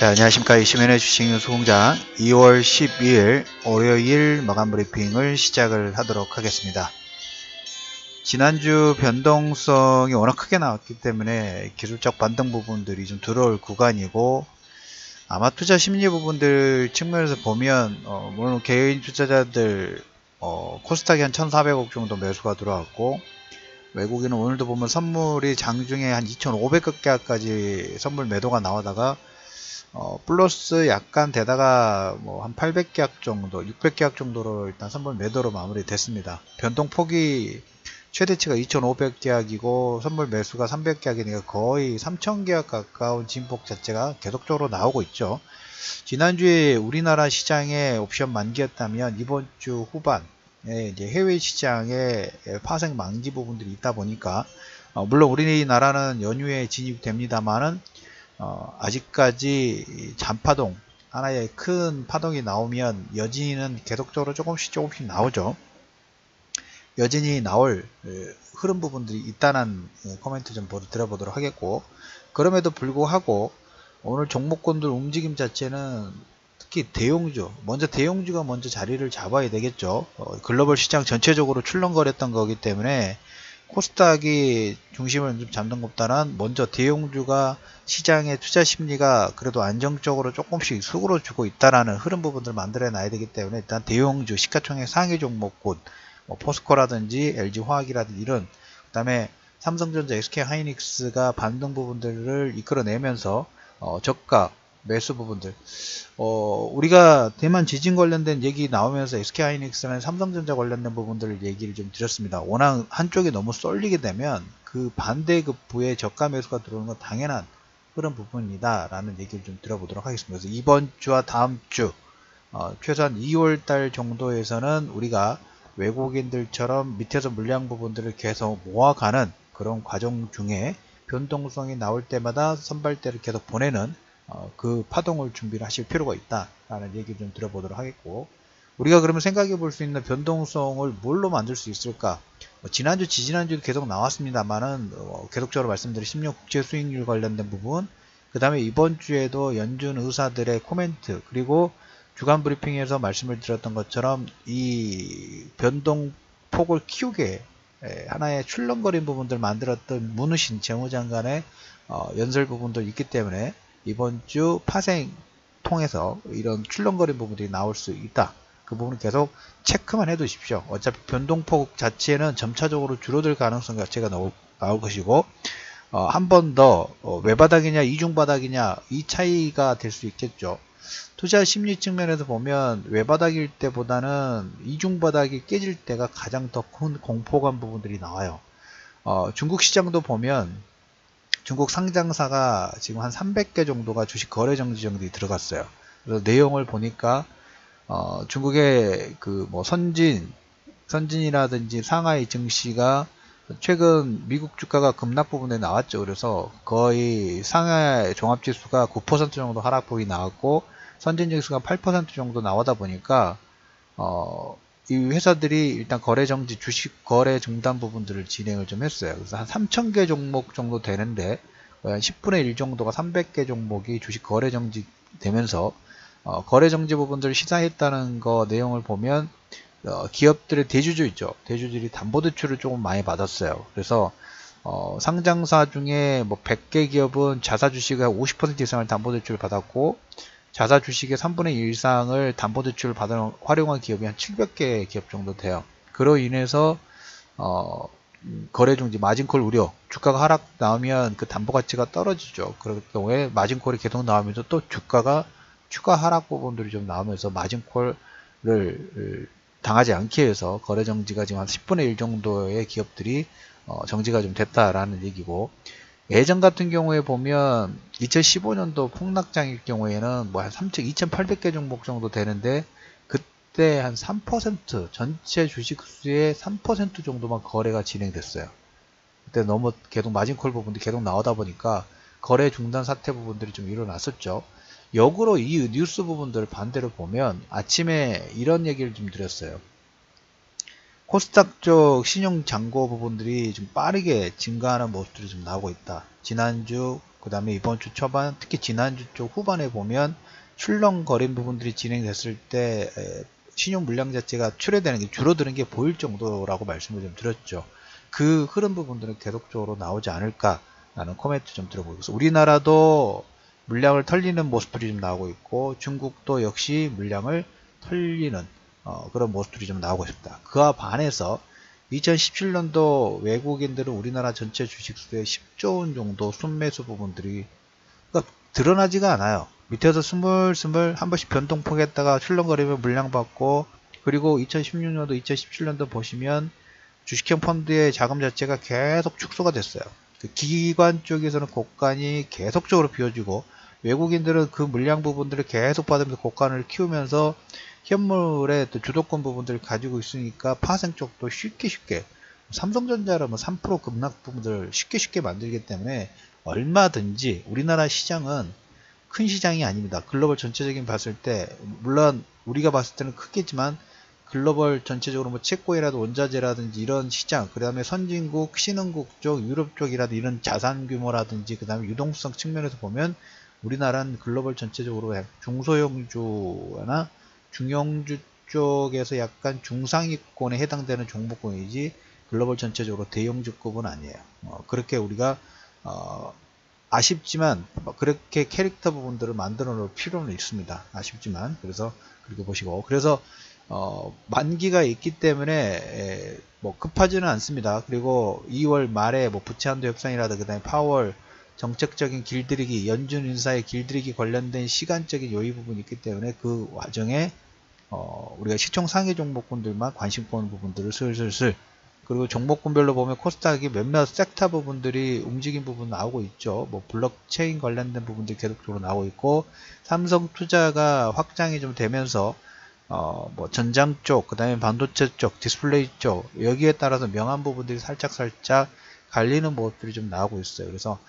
자, 안녕하십니까. 이시민의 주식뉴스공장 2월 12일 월요일 마감 브리핑을 시작을 하도록 하겠습니다. 지난주 변동성이 워낙 크게 나왔기 때문에 기술적 반등 부분들이 좀 들어올 구간이고, 아마 투자 심리 부분들 측면에서 보면 물론 개인 투자자들 코스닥이 한 1,400억 정도 매수가 들어왔고, 외국인은 오늘도 보면 선물이 장중에 한 2,500개까지 선물 매도가 나오다가 플러스 약간 되다가 뭐 한 800계약 정도, 600계약 정도로 일단 선물 매도로 마무리됐습니다. 변동폭이 최대치가 2,500계약이고 선물 매수가 300계약이니까 거의 3,000계약 가까운 진폭 자체가 계속적으로 나오고 있죠. 지난주에 우리나라 시장에 옵션 만기였다면 이번 주 후반에 이제 해외 시장에 파생 만기 부분들이 있다 보니까 물론 우리나라는 연휴에 진입됩니다만은 아직까지 잔파동, 하나의 큰 파동이 나오면 여진은 계속적으로 조금씩 나오죠. 여진이 나올 흐름 부분들이 있다는 코멘트 좀 들어보도록 하겠고, 그럼에도 불구하고 오늘 종목군들 움직임 자체는 특히 대형주, 대형주가 먼저 자리를 잡아야 되겠죠. 글로벌 시장 전체적으로 출렁거렸던 거기 때문에 코스닥이 중심을 좀 잡는 것보다는 먼저 대형주가 시장의 투자 심리가 그래도 안정적으로 조금씩 수그러주고 있다라는 흐름 부분들을 만들어 놔야 되기 때문에 일단 대형주 시가총액 상위 종목군 포스코라든지 LG화학이라든지 이런, 그 다음에 삼성전자, SK하이닉스가 반등 부분들을 이끌어내면서 저가 매수 부분들, 우리가 대만 지진 관련된 얘기 나오면서 SK하이닉스는 삼성전자 관련된 부분들을 얘기를 좀 드렸습니다. 워낙 한쪽이 너무 쏠리게 되면 그 반대급부의 저가 매수가 들어오는 건 당연한 그런 부분이다 라는 얘기를 좀 들어보도록 하겠습니다. 그래서 이번 주와 다음 주 최소한 2월달 정도에서는 우리가 외국인들처럼 밑에서 물량 부분들을 계속 모아가는 그런 과정 중에 변동성이 나올 때마다 선발대를 계속 보내는 그 파동을 준비를 하실 필요가 있다라는 얘기 좀 들어보도록 하겠고, 우리가 그러면 생각해 볼 수 있는 변동성을 뭘로 만들 수 있을까? 지난주, 지지난주도 계속 나왔습니다만은 계속적으로 말씀드린 10년 국채 수익률 관련된 부분, 그 다음에 이번 주에도 연준 의사들의 코멘트, 그리고 주간 브리핑에서 말씀을 드렸던 것처럼 이 변동폭을 키우게 하나의 출렁거린 부분들 만들었던 문우신 재무장관의 연설 부분도 있기 때문에 이번 주 파생 통해서 이런 출렁거린 부분들이 나올 수 있다. 그 부분은 계속 체크만 해 두십시오. 어차피 변동폭 자체는 점차적으로 줄어들 가능성 자체가 나올 것이고, 한 번 더 외바닥이냐 이중바닥이냐 이 차이가 될 수 있겠죠. 투자 심리 측면에서 보면 외바닥일 때보다는 이중바닥이 깨질 때가 가장 더 큰 공포감 부분들이 나와요. 중국 시장도 보면 중국 상장사가 지금 한 300개 정도가 주식 거래 정지 정도에 들어갔어요. 그래서 내용을 보니까 중국의 그 뭐 선진이라든지 상하이 증시가 최근 미국 주가가 급락 부분에 나왔죠. 그래서 거의 상하이 종합지수가 9% 정도 하락폭이 나왔고 선진 지수가 8% 정도 나오다 보니까 이 회사들이 일단 거래 정지, 주식 거래 중단 부분들을 진행을 좀 했어요. 그래서 한 3,000개 종목 정도 되는데 한 10분의 1 정도가 300개 종목이 주식 거래 정지 되면서 거래 정지 부분들을 시사했다는 거 내용을 보면 기업들의 대주주 있죠. 대주주들이 담보대출을 조금 많이 받았어요. 그래서 상장사 중에 뭐 100개 기업은 자사 주식의 50% 이상을 담보대출을 받았고, 자사 주식의 3분의 1 이상을 담보대출을 활용한 기업이 한 700개 기업 정도 돼요. 그로 인해서 거래 중지, 마진콜 우려, 주가가 하락 나오면 그 담보 가치가 떨어지죠. 그럴 경우에 마진콜이 계속 나오면서 또 주가가 추가 하락 부분들이 좀 나오면서 마진콜을 당하지 않기 위해서 거래 정지가 지금 한 10분의 1 정도의 기업들이 정지가 좀 됐다라는 얘기고, 예전 같은 경우에 보면 2015년도 폭락장일 경우에는 뭐 한 2,800개 종목 정도 되는데 그때 한 3% 전체 주식수의 3% 정도만 거래가 진행됐어요. 그때 너무 계속 마진콜 부분들이 계속 나오다 보니까 거래 중단 사태 부분들이 좀 일어났었죠. 역으로 이 뉴스 부분들을 반대로 보면 아침에 이런 얘기를 좀 드렸어요. 코스닥 쪽 신용 잔고 부분들이 좀 빠르게 증가하는 모습들이 좀 나오고 있다. 지난주, 그 다음에 이번 주 초반, 특히 지난주 쪽 후반에 보면 출렁거린 부분들이 진행됐을 때 신용 물량 자체가 출회되는 게 줄어드는 게 보일 정도라고 말씀을 좀 드렸죠. 그 흐름 부분들은 계속적으로 나오지 않을까라는 코멘트 좀 들어보겠습니다. 우리나라도 물량을 털리는 모습들이 좀 나오고 있고 중국도 역시 물량을 털리는 그런 모습들이 좀 나오고 있습니다. 그와 반해서 2017년도 외국인들은 우리나라 전체 주식수의 10조 원 정도 순매수 부분들이 그러니까 드러나지가 않아요. 밑에서 스물스물 한 번씩 변동폭했다가 출렁거리면 물량 받고, 그리고 2016년도 2017년도 보시면 주식형 펀드의 자금 자체가 계속 축소가 됐어요. 그 기관 쪽에서는 고간이 계속적으로 비워지고 외국인들은 그 물량 부분들을 계속 받으면서 고간을 키우면서 현물의 또 주도권 부분들을 가지고 있으니까 파생 쪽도 쉽게 삼성전자라면 3% 급락 부분들을 쉽게 만들기 때문에 얼마든지 우리나라 시장은 큰 시장이 아닙니다. 글로벌 전체적인 봤을 때 물론 우리가 봤을 때는 크겠지만 글로벌 전체적으로 뭐 채권이라도 원자재라든지 이런 시장, 그 다음에 선진국, 신흥국 쪽, 유럽 쪽이라도 이런 자산 규모라든지 그 다음에 유동성 측면에서 보면 우리나라는 글로벌 전체적으로 중소형주나 중형주 쪽에서 약간 중상위권에 해당되는 종목군이지 글로벌 전체적으로 대형주급은 아니에요. 그렇게 우리가 아쉽지만 그렇게 캐릭터 부분들을 만들어 놓을 필요는 있습니다. 아쉽지만 그래서 그렇게 보시고, 그래서 만기가 있기 때문에 뭐 급하지는 않습니다. 그리고 2월 말에 뭐 부채 한도 협상이라든가 그다음에 파월 정책적인 길들이기, 연준 인사의 길들이기 관련된 시간적인 요이 부분이 있기 때문에 그 와중에 우리가 시총 상위 종목군들만 관심 보는 부분들을 슬슬슬, 그리고 종목군별로 보면 코스닥이 몇몇 섹터 부분들이 움직인 부분 나오고 있죠. 뭐 블록체인 관련된 부분들이 계속적으로 나오고 있고, 삼성투자가 확장이 좀 되면서 뭐 전장 쪽, 그 다음에 반도체 쪽, 디스플레이 쪽, 여기에 따라서 명한 부분들이 살짝 갈리는 모습들이 좀 나오고 있어요. 그래서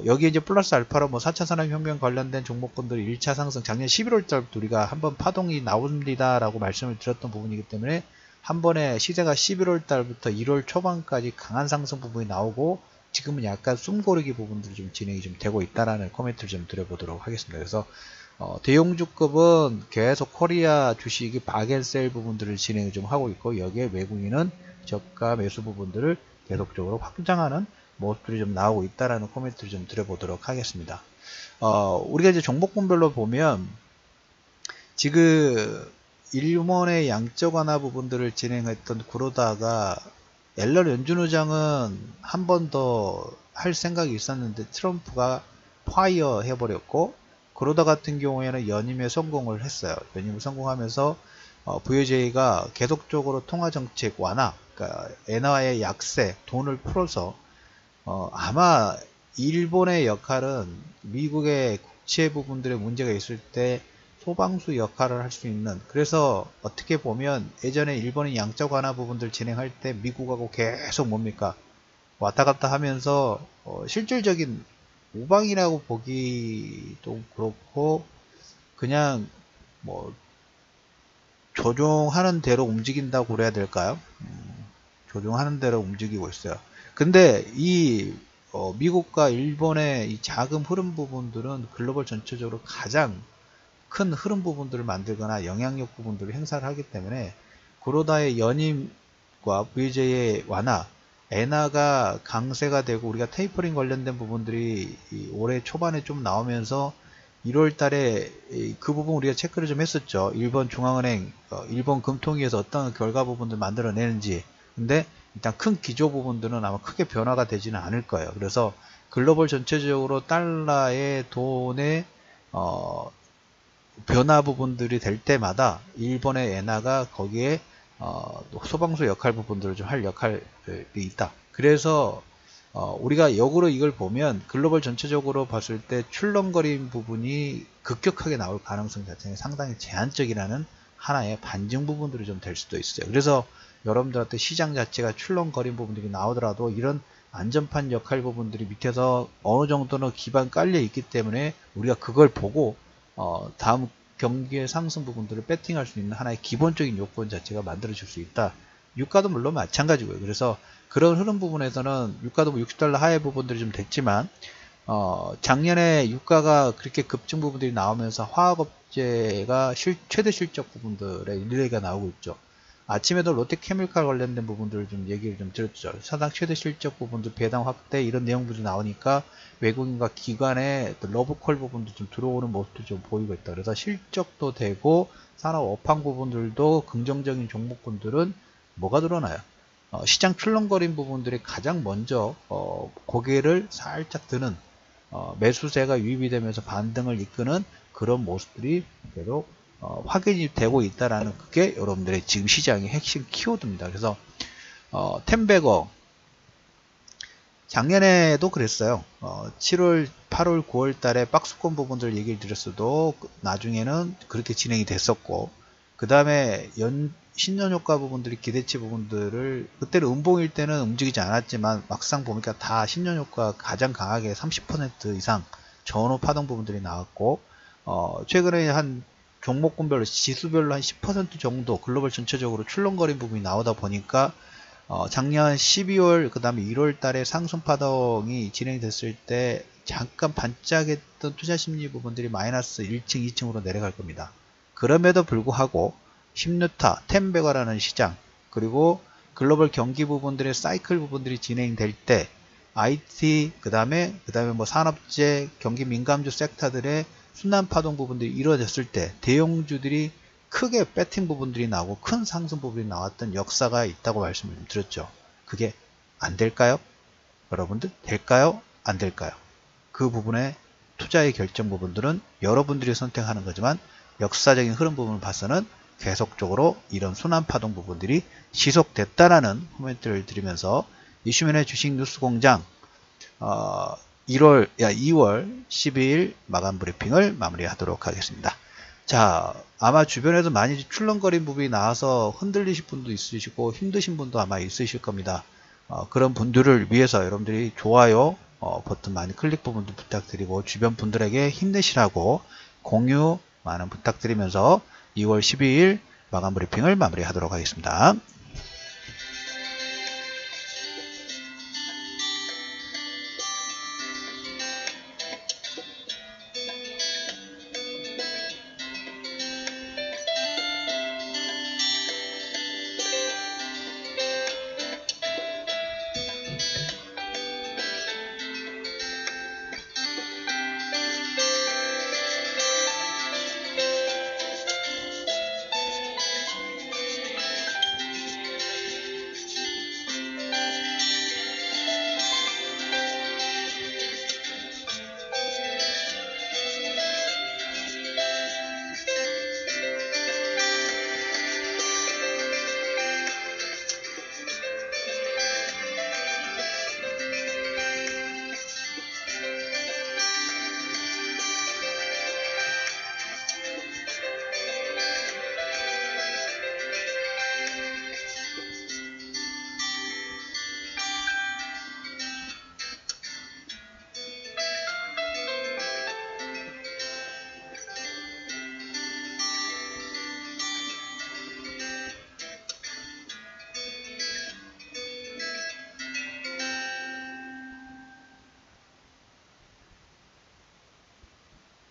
여기에 이제 플러스 알파로 뭐 4차 산업혁명 관련된 종목군들이 1차 상승, 작년 11월 달부터 우리가 한번 파동이 나옵니다 라고 말씀을 드렸던 부분이기 때문에 한 번에 시세가 11월 달부터 1월 초반까지 강한 상승 부분이 나오고, 지금은 약간 숨고르기 부분들이 좀 진행이 좀 되고 있다라는 코멘트를 좀 드려보도록 하겠습니다. 그래서 대형주급은 계속 코리아 주식이 바겐셀 부분들을 진행을 좀 하고 있고, 여기에 외국인은 저가 매수 부분들을 계속적으로 확장하는 모습들이 좀 나오고 있다라는 코멘트를 좀 드려보도록 하겠습니다. 우리가 이제 종목군별로 보면 지금 일본의 양적 완화 부분들을 진행했던 구로다가 옐런 연준 의장은 한 번 더 할 생각이 있었는데 트럼프가 파이어 해버렸고, 구로다 같은 경우에는 연임에 성공을 했어요. 연임을 성공하면서 VJ가 계속적으로 통화정책 완화, 그러니까 엔화의 약세, 돈을 풀어서 아마 일본의 역할은 미국의 국채 부분들의 문제가 있을 때 소방수 역할을 할 수 있는, 그래서 어떻게 보면 예전에 일본이 양적 완화 부분들 진행할 때 미국하고 계속 뭡니까 왔다 갔다 하면서 실질적인 우방이라고 보기도 그렇고 그냥 뭐 조종하는 대로 움직인다고 그래야 될까요? 조종하는 대로 움직이고 있어요. 근데 이 미국과 일본의 이 자금 흐름 부분들은 글로벌 전체적으로 가장 큰 흐름 부분들을 만들거나 영향력 부분들을 행사를 하기 때문에 구로다의 연임과 VJ의 완화, 엔화가 강세가 되고 우리가 테이퍼링 관련된 부분들이 올해 초반에 좀 나오면서 1월 달에 그 부분 우리가 체크를 좀 했었죠. 일본 중앙은행, 일본 금통위에서 어떤 결과 부분들 만들어내는지. 근데 일단 큰 기조 부분들은 아마 크게 변화가 되지는 않을 거예요. 그래서 글로벌 전체적으로 달러의 돈의 변화 부분들이 될 때마다 일본의 엔화가 거기에 소방수 역할 부분들을 좀 할 역할이 있다. 그래서 우리가 역으로 이걸 보면 글로벌 전체적으로 봤을 때 출렁거린 부분이 급격하게 나올 가능성 자체는 상당히 제한적이라는 하나의 반증 부분들이 좀 될 수도 있어요. 그래서 여러분들한테 시장 자체가 출렁거린 부분들이 나오더라도 이런 안전판 역할 부분들이 밑에서 어느 정도는 기반 깔려 있기 때문에 우리가 그걸 보고 다음 경기의 상승 부분들을 배팅할 수 있는 하나의 기본적인 요건 자체가 만들어질 수 있다 유가도 물론 마찬가지고요. 그래서 그런 흐름 부분에서는 유가도 뭐 $60 하의 부분들이 좀 됐지만 작년에 유가가 그렇게 급증 부분들이 나오면서 화학업체가 최대 실적 부분들의 일례가 나오고 있죠. 아침에도 롯데케미칼 관련된 부분들을 좀 얘기를 좀 드렸죠. 사상 최대 실적 부분들 배당 확대 이런 내용들이 나오니까 외국인과 기관의 러브콜 부분도 좀 들어오는 모습도 좀 보이고 있다. 그래서 실적도 되고 산업 업황 부분들도 긍정적인 종목군들은 뭐가 드러나요? 시장 출렁거린 부분들이 가장 먼저 고개를 살짝 드는 매수세가 유입이 되면서 반등을 이끄는 그런 모습들이 계속 확인이 되고 있다라는 그게 여러분들의 지금 시장의 핵심 키워드입니다. 그래서 템베거 작년에도 그랬어요. 7월, 8월, 9월 달에 박스권 부분들 얘기를 드렸어도 나중에는 그렇게 진행이 됐었고 그 다음에 신년효과 부분들이 기대치 부분들을 그때는 음봉일 때는 움직이지 않았지만 막상 보니까 다 신년효과 가장 강하게 30% 이상 전후 파동 부분들이 나왔고 최근에 한 종목군별로 지수별로 한 10% 정도 글로벌 전체적으로 출렁거린 부분이 나오다 보니까 작년 12월 그 다음에 1월 달에 상승 파동이 진행됐을 때 잠깐 반짝했던 투자심리 부분들이 마이너스 1층 2층으로 내려갈 겁니다. 그럼에도 불구하고 10루타, 템베거라는 시장 그리고 글로벌 경기 부분들의 사이클 부분들이 진행될 때 IT 그 다음에 뭐 산업재 경기 민감주 섹터들의 순환 파동 부분들이 이루어졌을 때 대형주들이 크게 배팅 부분들이 나오고 큰 상승 부분이 나왔던 역사가 있다고 말씀을 좀 드렸죠. 그게 안 될까요? 여러분들 될까요? 안 될까요? 그 부분의 투자의 결정 부분들은 여러분들이 선택하는 거지만 역사적인 흐름 부분을 봐서는 계속적으로 이런 순환 파동 부분들이 지속됐다라는 코멘트를 드리면서 이슈면의 주식 뉴스 공장 2월 12일 마감 브리핑을 마무리하도록 하겠습니다. 자, 아마 주변에서 많이 출렁거린 부분이 나와서 흔들리실 분도 있으시고 힘드신 분도 아마 있으실 겁니다. 그런 분들을 위해서 여러분들이 좋아요 버튼 많이 클릭 부분도 부탁드리고 주변 분들에게 힘내시라고 공유 많은 부탁드리면서 2월 12일 마감 브리핑을 마무리하도록 하겠습니다.